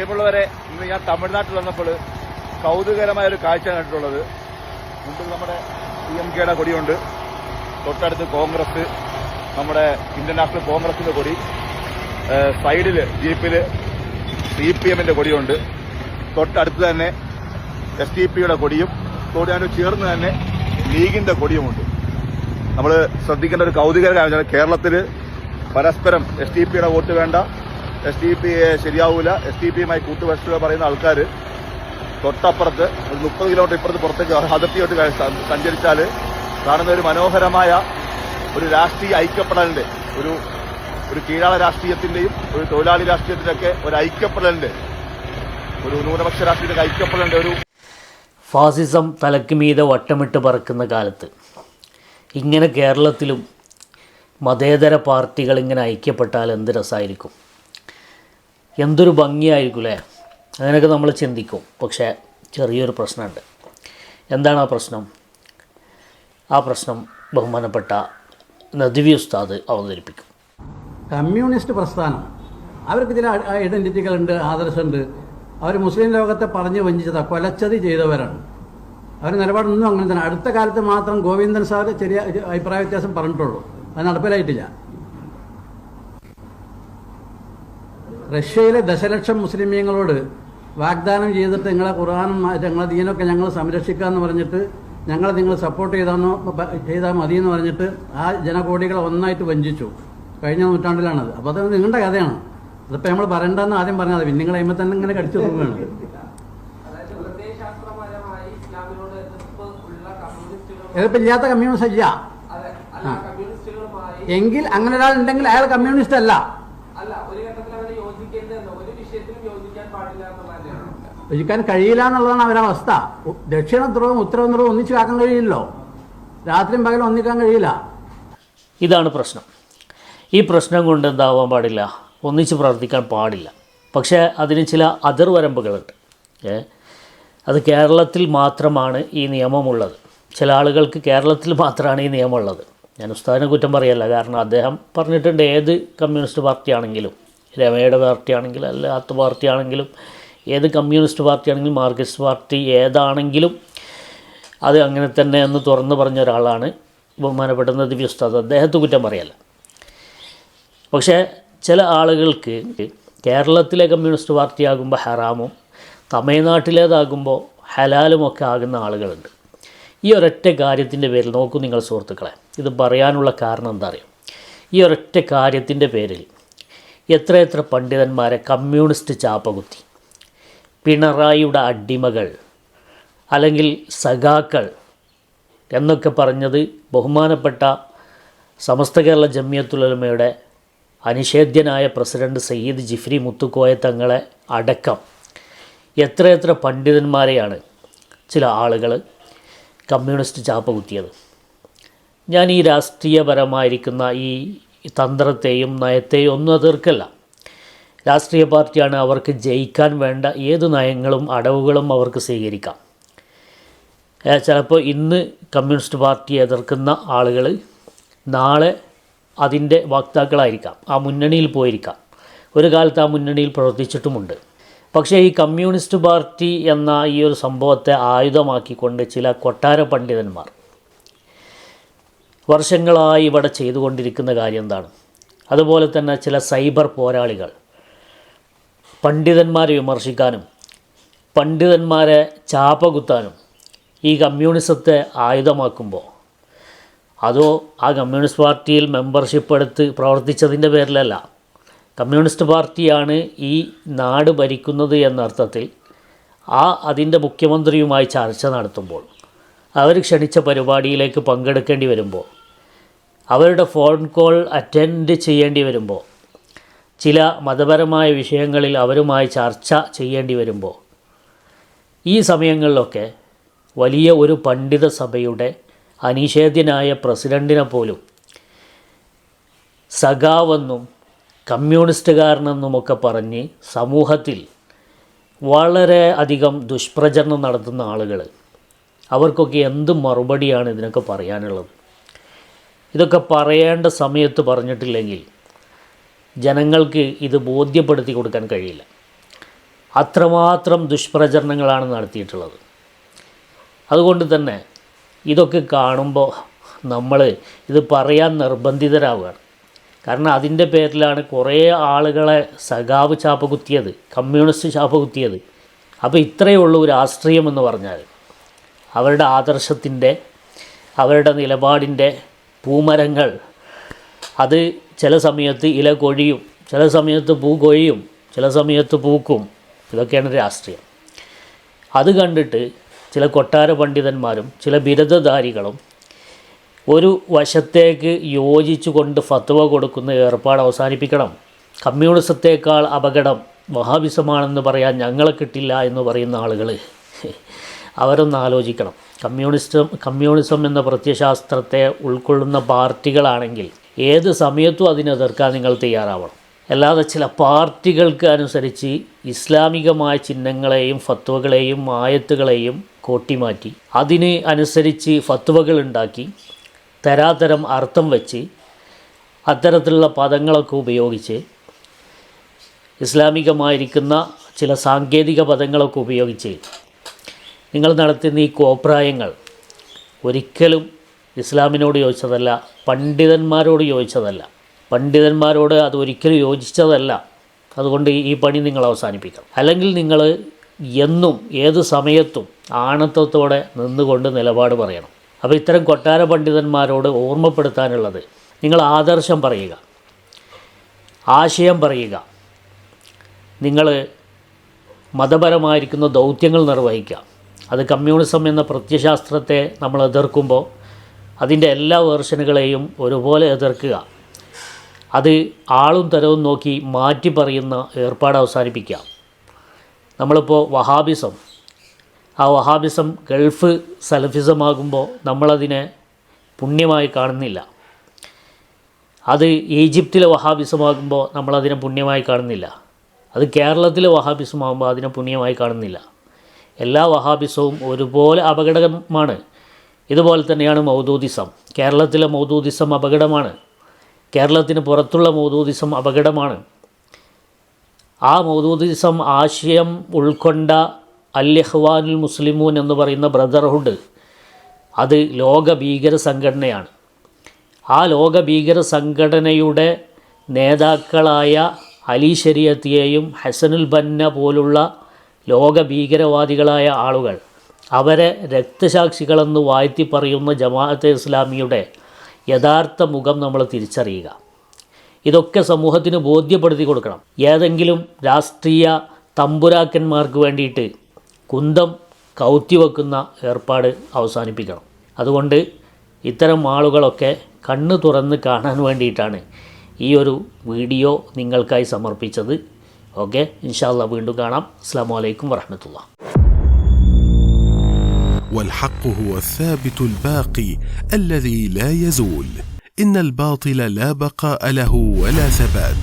പ്രിയമുള്ളവരെ, ഇന്ന് ഞാൻ തമിഴ്നാട്ടിൽ വന്നപ്പോൾ കൗതുകരമായ ഒരു കാഴ്ച കണ്ടിട്ടുള്ളത്. മുൻപിൽ നമ്മുടെ DMK-യുടെ കൊടിയുണ്ട്, തൊട്ടടുത്ത് കോൺഗ്രസ്, നമ്മുടെ ഇന്ത്യൻ നാഷണൽ കോൺഗ്രസിന്റെ കൊടി, സൈഡിൽ ജീപ്പിൽ CPM-ന്റെ കൊടിയുണ്ട്, തൊട്ടടുത്ത് തന്നെ SDP-യുടെ കൊടിയും തോടിയാണ്ട് ചേർന്ന് തന്നെ ലീഗിന്റെ കൊടിയുമുണ്ട്. നമ്മൾ ശ്രദ്ധിക്കേണ്ട ഒരു കൗതുകരമായ കേരളത്തിൽ പരസ്പരം SDP-യുടെ വോട്ട് വേണ്ട, SDP ശരിയാവൂല, SDP-യുമായി കൂട്ടുപരിഷ്കരണം പറയുന്ന ആൾക്കാർ തൊട്ടപ്പുറത്ത് ഒരു 30 കിലോമീറ്റർ ഇപ്പുറത്ത് പുറത്തേക്ക് അതിർത്തിയോട്ട് സഞ്ചരിച്ചാൽ കാണുന്ന ഒരു മനോഹരമായ ഒരു രാഷ്ട്രീയ ഐക്യപ്പെടലിന്റെ ഒരു കീഴാള രാഷ്ട്രീയത്തിന്റെയും ഒരു തൊഴിലാളി രാഷ്ട്രീയത്തിന്റെയൊക്കെ ഒരു ഐക്യപ്പെടലിന്റെ, ഒരു ന്യൂനപക്ഷ രാഷ്ട്രീയത്തിന്റെ ഐക്യപ്പെടലിന്റെ ഒരു ഫാസിസം തലക്ക് മീതെ വട്ടമിട്ട് പറക്കുന്ന കാലത്ത് ഇങ്ങനെ കേരളത്തിലും മതേതര പാർട്ടികൾ ഇങ്ങനെ ഐക്യപ്പെട്ടാൽ എന്ത് രസമായിരിക്കും, എന്തൊരു ഭംഗിയായിരിക്കും അല്ലേ? അങ്ങനെയൊക്കെ നമ്മൾ ചിന്തിക്കും. പക്ഷേ ചെറിയൊരു പ്രശ്നമുണ്ട്. എന്താണ് ആ പ്രശ്നം? ആ പ്രശ്നം ബഹുമാനപ്പെട്ട നദ്വി ഉസ്താദ് അവതരിപ്പിക്കും. കമ്മ്യൂണിസ്റ്റ് പ്രസ്ഥാനം അവർക്ക് ചില ഐഡൻറ്റിറ്റികളുണ്ട്, ആദർശമുണ്ട്. അവർ മുസ്ലിം ലോകത്തെ പറഞ്ഞ് വഞ്ചിച്ചതാണ്, കൊലച്ചതി ചെയ്തവരാണ്. അവർ നിലപാടൊന്നും അങ്ങനെ തന്നെ. അടുത്ത കാലത്ത് മാത്രം ഗോവിന്ദൻ സാർ ചെറിയ അഭിപ്രായ വ്യത്യാസം പറഞ്ഞിട്ടുള്ളൂ, അത് നടപ്പിലായിട്ടില്ല. റഷ്യയിലെ ദശലക്ഷം മുസ്ലിമീങ്ങളോട് വാഗ്ദാനം ചെയ്തിട്ട് നിങ്ങളെ ഖുർആനും ഞങ്ങളെ ദീനൊക്കെ ഞങ്ങൾ സംരക്ഷിക്കാമെന്ന് പറഞ്ഞിട്ട് നിങ്ങൾ സപ്പോർട്ട് ചെയ്താൽ മതിയെന്ന് പറഞ്ഞിട്ട് ആ ജനകോടികളെ ഒന്നായിട്ട് വഞ്ചിച്ചു. കഴിഞ്ഞ നൂറ്റാണ്ടിലാണത്. അപ്പോൾ അത് നിങ്ങളുടെ കഥയാണ്. അതിപ്പോൾ നമ്മൾ പറയണ്ടെന്ന് ആദ്യം പറഞ്ഞാൽ മതി, നിങ്ങൾ കഴിയുമ്പോൾ തന്നെ ഇങ്ങനെ കടിച്ചു പോവുകയാണ്. ഇതിപ്പോൾ ഇല്ലാത്ത കമ്മ്യൂണിസ്റ്റ് ഇല്ല. എങ്കിൽ അങ്ങനെ ഒരാൾ ഉണ്ടെങ്കിൽ അയാൾ കമ്മ്യൂണിസ്റ്റ് അല്ല. യോജിക്കാൻ കഴിയില്ല എന്നുള്ളതാണ് അവരുടെ അവസ്ഥ. ദക്ഷിണ ധ്രുവവും ഉത്തര ധ്രുവവും ഒന്നിച്ച് കാക്കാൻ കഴിയില്ലല്ലോ. രാത്രിയും പകലും ഒന്നിക്കാൻ കഴിയില്ല. ഇതാണ് പ്രശ്നം. ഈ പ്രശ്നം കൊണ്ട് എന്താവാൻ പാടില്ല, ഒന്നിച്ച് പ്രവർത്തിക്കാൻ പാടില്ല. പക്ഷേ അതിന് ചില അതിർവരമ്പുകളുണ്ട്. അത് കേരളത്തിൽ മാത്രമാണ് ഈ നിയമമുള്ളത്. ചില ആളുകൾക്ക് കേരളത്തിൽ മാത്രമാണ് ഈ നിയമമുള്ളത്. ഞാൻ ഉസ്താദിനെ കുറ്റം പറയല്ല, കാരണം അദ്ദേഹം പറഞ്ഞിട്ടുണ്ട് ഏത് കമ്മ്യൂണിസ്റ്റ് പാർട്ടിയാണെങ്കിലും, രമയുടെ പാർട്ടിയാണെങ്കിലും അല്ലാത്ത പാർട്ടിയാണെങ്കിലും, ഏത് കമ്മ്യൂണിസ്റ്റ് പാർട്ടിയാണെങ്കിലും മാർക്സിസ്റ്റ് പാർട്ടി ഏതാണെങ്കിലും അത് അങ്ങനെ തന്നെ എന്ന് തുറന്ന് പറഞ്ഞ ഒരാളാണ് ബഹുമാനപ്പെട്ട നദ്വി ഉസ്താദ്. അദ്ദേഹത്തെ കുറ്റം പറയല്ല. പക്ഷേ ചില ആളുകൾക്ക് കേരളത്തിലെ കമ്മ്യൂണിസ്റ്റ് പാർട്ടിയാകുമ്പോൾ ഹറാമും തമിഴ്നാട്ടിലേതാകുമ്പോൾ ഹലാലുമൊക്കെ ആകുന്ന ആളുകളുണ്ട്. ഈ ഒരൊറ്റ കാര്യത്തിൻ്റെ പേരിൽ നോക്കൂ നിങ്ങൾ സുഹൃത്തുക്കളെ, ഇത് പറയാനുള്ള കാരണം എന്താ അറിയാം? ഈ ഒരൊറ്റ കാര്യത്തിൻ്റെ പേരിൽ എത്രയെത്ര പണ്ഡിതന്മാരെ കമ്മ്യൂണിസ്റ്റ് ചാപ്പകുത്തി, പിണറായിയുടെ അടിമകൾ അല്ലെങ്കിൽ സഖാക്കൾ എന്നൊക്കെ പറഞ്ഞത് ബഹുമാനപ്പെട്ട സമസ്ത കേരള ജമിയത്തുൽ ഉലമയുടെ അനിഷേധ്യനായ പ്രസിഡന്റ് സയ്യിദ് ജിഫ്രി മുത്തുക്കോയ തങ്ങളെ അടക്കം എത്രയെത്ര പണ്ഡിതന്മാരെയാണ് ചില ആളുകൾ കമ്മ്യൂണിസ്റ്റ് ചാപ്പ കുത്തിയത്. ഞാൻ ഈ രാഷ്ട്രീയപരമായിരിക്കുന്ന ഈ തന്ത്രത്തെയും നയത്തെയും ഒന്നും എതിർക്കല്ല. രാഷ്ട്രീയ പാർട്ടിയാണ്, അവർക്ക് ജയിക്കാൻ വേണ്ട ഏത് നയങ്ങളും അടവുകളും അവർക്ക് സ്വീകരിക്കാം. ചിലപ്പോൾ ഇന്ന് കമ്മ്യൂണിസ്റ്റ് പാർട്ടിയെ എതിർക്കുന്ന ആളുകൾ നാളെ അതിൻ്റെ വക്താക്കളായിരിക്കാം, ആ മുന്നണിയിൽ പോയിരിക്കാം, ഒരു കാലത്ത് ആ മുന്നണിയിൽ പ്രവർത്തിച്ചിട്ടുമുണ്ട്. പക്ഷേ ഈ കമ്മ്യൂണിസ്റ്റ് പാർട്ടി എന്ന ഈ ഒരു സംഭവത്തെ ആയുധമാക്കിക്കൊണ്ട് ചില കൊട്ടാര പണ്ഡിതന്മാർ വർഷങ്ങളായി ഇവിടെ ചെയ്തുകൊണ്ടിരിക്കുന്ന കാര്യം എന്താണ്? അതുപോലെ തന്നെ ചില സൈബർ പോരാളികൾ പണ്ഡിതന്മാരെ വിമർശിക്കാനും പണ്ഡിതന്മാരെ ചാപ്പകുത്താനും ഈ കമ്മ്യൂണിസത്തെ ആയുധമാക്കുമ്പോൾ, അതോ ആ കമ്മ്യൂണിസ്റ്റ് പാർട്ടിയിൽ മെമ്പർഷിപ്പ് എടുത്ത് പ്രവർത്തിച്ചതിൻ്റെ പേരിലല്ല, കമ്മ്യൂണിസ്റ്റ് പാർട്ടിയാണ് ഈ നാട് ഭരിക്കുന്നത് എന്നർത്ഥത്തിൽ അതിൻ്റെ മുഖ്യമന്ത്രിയുമായി ചർച്ച നടത്തുമ്പോൾ, അവർ ക്ഷണിച്ച പരിപാടിയിലേക്ക് പങ്കെടുക്കേണ്ടി വരുമ്പോൾ, അവരുടെ ഫോൺ കോൾ അറ്റൻഡ് ചെയ്യേണ്ടി വരുമ്പോൾ, ചില മതപരമായ വിഷയങ്ങളിൽ അവരുമായി ചർച്ച ചെയ്യേണ്ടി വരുമ്പോൾ, ഈ സമയങ്ങളിലൊക്കെ വലിയ ഒരു പണ്ഡിത സഭയുടെ അനിഷേധ്യനായ പ്രസിഡൻറ്റിനെ പോലും സഖാവെന്നും കമ്മ്യൂണിസ്റ്റുകാരനെന്നുമൊക്കെ പറഞ്ഞ് സമൂഹത്തിൽ വളരെ അധികം ദുഷ്പ്രചരണം നടത്തുന്ന ആളുകൾ, അവർക്കൊക്കെ എന്ത് മറുപടിയാണ് ഇതിനൊക്കെ പറയാനുള്ളത്? ഇതൊക്കെ പറയേണ്ട സമയത്ത് പറഞ്ഞിട്ടില്ലെങ്കിൽ ജനങ്ങൾക്ക് ഇത് ബോധ്യപ്പെടുത്തി കൊടുക്കാൻ കഴിയില്ല. അത്രമാത്രം ദുഷ്പ്രചരണങ്ങളാണ് നടത്തിയിട്ടുള്ളത്. അതുകൊണ്ട് തന്നെ ഇതൊക്കെ കാണുമ്പോൾ നമ്മൾ ഇത് പറയാൻ നിർബന്ധിതരാവുകയാണ്. കാരണം അതിൻ്റെ പേരിലാണ് കുറേ ആളുകളെ സഖാവ് ചാപ്പ കുത്തിയത്, കമ്മ്യൂണിസ്റ്റ് ചാപ്പ കുത്തിയത്. അപ്പോൾ ഇത്രയേ ഉള്ളൂ രാഷ്ട്രീയം എന്ന് പറഞ്ഞാൽ. അവരുടെ ആദർശത്തിൻ്റെ, അവരുടെ നിലപാടിൻ്റെ പൂമരങ്ങൾ അത് ചില സമയത്ത് ഇല കൊഴിയും, ചില സമയത്ത് പൂ കൊഴിയും, ചില സമയത്ത് പൂക്കും. ഇതൊക്കെയാണ് രാഷ്ട്രീയം. അത് കണ്ടിട്ട് ചില കൊട്ടാര പണ്ഡിതന്മാരും ചില ബിരുദധാരികളും ഒരു വശത്തേക്ക് യോജിച്ചു കൊണ്ട് ഫത്വ കൊടുക്കുന്ന ഏർപ്പാട് അവസാനിപ്പിക്കണം. കമ്മ്യൂണിസത്തേക്കാൾ അപകടം വഹാബിസമാണെന്ന് പറയാൻ ഞങ്ങളെ കിട്ടില്ല എന്ന് പറയുന്ന ആളുകൾ അവരൊന്ന് ആലോചിക്കണം. കമ്മ്യൂണിസം എന്ന പ്രത്യയശാസ്ത്രത്തെ ഉൾക്കൊള്ളുന്ന പാർട്ടികളാണെങ്കിൽ ഏത് സമയത്തും അതിനെ എതിർക്കാൻ നിങ്ങൾ തയ്യാറാവണം. അല്ലാതെ ചില പാർട്ടികൾക്ക് അനുസരിച്ച് ഇസ്ലാമികമായ ചിഹ്നങ്ങളെയും ഫത്വകളെയും ആയത്തുകളെയും കോട്ടിമാറ്റി അതിന് അനുസരിച്ച് ഫത്വകൾ ഉണ്ടാക്കി തരാതരം അർത്ഥം വെച്ച് അത്തരത്തിലുള്ള പദങ്ങളൊക്കെ ഉപയോഗിച്ച് ഇസ്ലാമികമായിരിക്കുന്ന ചില സാങ്കേതിക പദങ്ങളൊക്കെ ഉപയോഗിച്ച് നിങ്ങൾ നടത്തുന്ന ഈ കോപ്രായങ്ങൾ ഒരിക്കലും ഇസ്ലാമിനോട് യോജിച്ചതല്ല, പണ്ഡിതന്മാരോട് യോജിച്ചതല്ല, പണ്ഡിതന്മാരോട് അത് ഒരിക്കലും യോജിച്ചതല്ല. അതുകൊണ്ട് ഈ പണി നിങ്ങൾ അവസാനിപ്പിക്കണം. അല്ലെങ്കിൽ നിങ്ങൾ എന്നും ഏത് സമയത്തും ആണത്വത്തോടെ നിന്നുകൊണ്ട് നിലപാട് പറയണം. അപ്പോൾ ഇത്തരം കൊട്ടാര പണ്ഡിതന്മാരോട് ഓർമ്മപ്പെടുത്താനുള്ളത്, നിങ്ങൾ ആദർശം പറയുക, ആശയം പറയുക, നിങ്ങൾ മതപരമായിരിക്കുന്ന ദൗത്യങ്ങൾ നിർവഹിക്കുക. അത് കമ്മ്യൂണിസം എന്ന പ്രത്യയശാസ്ത്രത്തെ നമ്മൾ എതിർക്കുമ്പോൾ അതിൻ്റെ എല്ലാ വേർഷനുകളെയും ഒരുപോലെ എതിർക്കുക. അത് ആളും തരവും നോക്കി മാറ്റി പറയുന്ന ഏർപ്പാട് അവസാനിപ്പിക്കുക. നമ്മളിപ്പോൾ വഹാബിസം, ആ വഹാബിസം ഗൾഫ് സലഫിസമാകുമ്പോൾ നമ്മളതിനെ പുണ്യമായി കാണുന്നില്ല. അത് ഈജിപ്തിലെ വഹാബിസമാകുമ്പോൾ നമ്മളതിനെ പുണ്യമായി കാണുന്നില്ല. അത് കേരളത്തിലെ വഹാബിസമാകുമ്പോൾ അതിനെ പുണ്യമായി കാണുന്നില്ല. എല്ലാ വഹാബിസവും ഒരുപോലെ അപകടമാണ്. ഇതുപോലെ തന്നെയാണ് മൗദൂദിസം. കേരളത്തിലെ മൗദൂദിസം അപകടമാണ്, കേരളത്തിന് പുറത്തുള്ള മൗദൂദിസം അപകടമാണ്. ആ മൗദൂദിസം ആശയം ഉൾക്കൊണ്ട അൽ ഇഖ്വാനുൽ മുസ്ലിമൂൻ എന്ന് പറയുന്ന ബ്രദർഹുഡ് അത് ലോക ഭീകര സംഘടനയാണ്. ആ ലോക ഭീകര സംഘടനയുടെ നേതാക്കളായ അലി ശരീഅത്തിയെയും ഹസനുൽ ബന്ന പോലുള്ള ലോക ഭീകരവാദികളായ ആളുകൾ, അവരെ രക്തസാക്ഷികളെന്ന് വാഴ്ത്തി പറയുന്ന ജമാഅത്തെ ഇസ്ലാമിയുടെ യഥാർത്ഥ മുഖം നമ്മൾ തിരിച്ചറിയുക. ഇതൊക്കെ സമൂഹത്തിന് ബോധ്യപ്പെടുത്തി കൊടുക്കണം. ഏതെങ്കിലും രാഷ്ട്രീയ തമ്പുരാക്കന്മാർക്ക് വേണ്ടിയിട്ട് കുന്തം കൗത്തിവെക്കുന്ന ഏർപ്പാട് അവസാനിപ്പിക്കണം. അതുകൊണ്ട് ഇത്തരം ആളുകളൊക്കെ കണ്ണ് തുറന്ന് കാണാൻ വേണ്ടിയിട്ടാണ് ഈ ഒരു വീഡിയോ നിങ്ങൾക്കായി സമർപ്പിച്ചത്. ഓക്കെ, ഇൻഷാ അല്ലാഹ് വീണ്ടും കാണാം. അസ്സലാമു അലൈക്കും വറഹ്മത്തുള്ളാഹി. والحق هو الثابت الباقي الذي لا يزول. إن الباطل لا بقاء له ولا ثبات.